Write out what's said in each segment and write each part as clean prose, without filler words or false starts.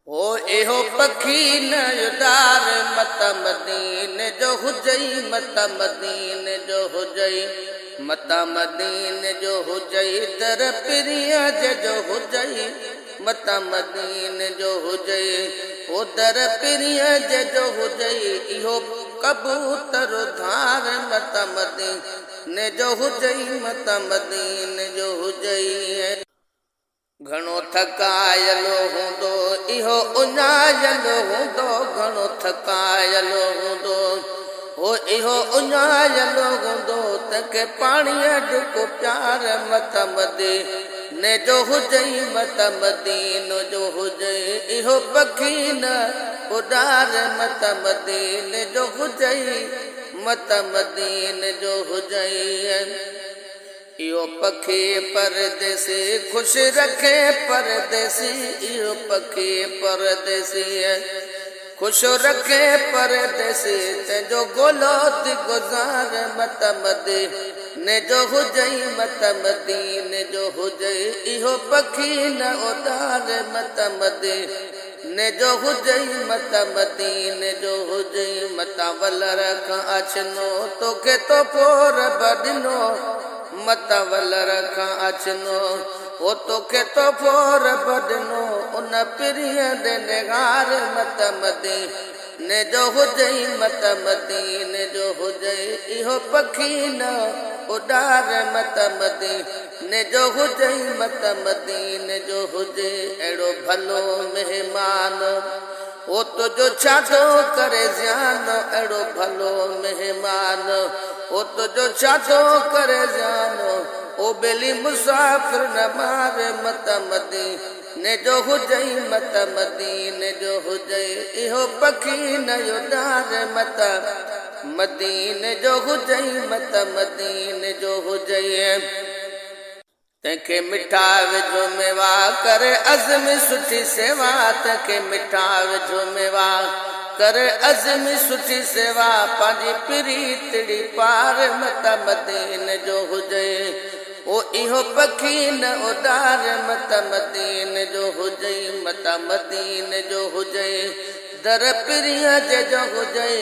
ओ एहो पखी न उडार मत मदीने जो हुजई मत मदीने जो हुजई मत मदीने जो हुजई दर प्रिया जो हुजई मत मदीने जो हुजई ओ दर प्रिया जो हुजई इहो कबूतर धार मत मदीने जो हुजई मत मदीने जो हुजई घणो थकायलो हूंदो इहो उञायलो हूंदो घणो थकायलो हूंदो हो इहो उञायलो हूंदो तंहिंखे पाणीअ ढुक प्यार मत मदीने जो हुजई मत मदीने जो हुजई इहो पखी न उडार मत मदीने जो हुजई मत मदीने जो हुजई इहो पखी परदेसी खुश रखे परदेसी इहो पखी परदेसी खुश रखे परदेसी तंहिंजो गोलो थी गुज़ार मत मदीने जो हुजई मत मदीने जो हुजई इहो पखी न उडार मत मदीने जो हुजई मत मदीने जो हुजई मता वलर खां अचनो तोखे तो पोर बॾिनो मत वलर खां अचनो ओ तोखे तो पोर बॾिनो उन प्रिय दे निगार मत मदीने जो हुजई मत मदीने जो हुजई इहो पखी न उडार मत मदीने जो हुजई मत मदीने जो हुजई अहिड़ो भलो महिमान ओ तुझो छा थो करे ज़्यान अहिड़ो भलो महिमान ओ तुझो छा थो करे ज़्यान ओ बेली मुसाफ़िर न मारे मत मदीने जो हुजई मत मदीने जो हुजई इहो पखी न उडार मत मदीने जो हुजई मत मदीने जो हुजई तंहिंखे मिठा विझो मेवा करे अज़म सुठी सेवा तंहिंखे मिठा विझो मेवा करे अज़म सुठी सेवा पंहिंजी प्रीतड़ी पार मत मदीने जो हुजई ओ इहो पखी न उडार मत मदीने जो हुजई मत मदीने जो हुजई दर प्रिय जो हुजई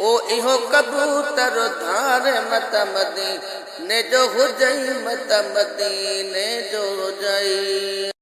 ओ इहो कबूतर धार मत मदीने जो हुजई मत मदीने जो हुजई।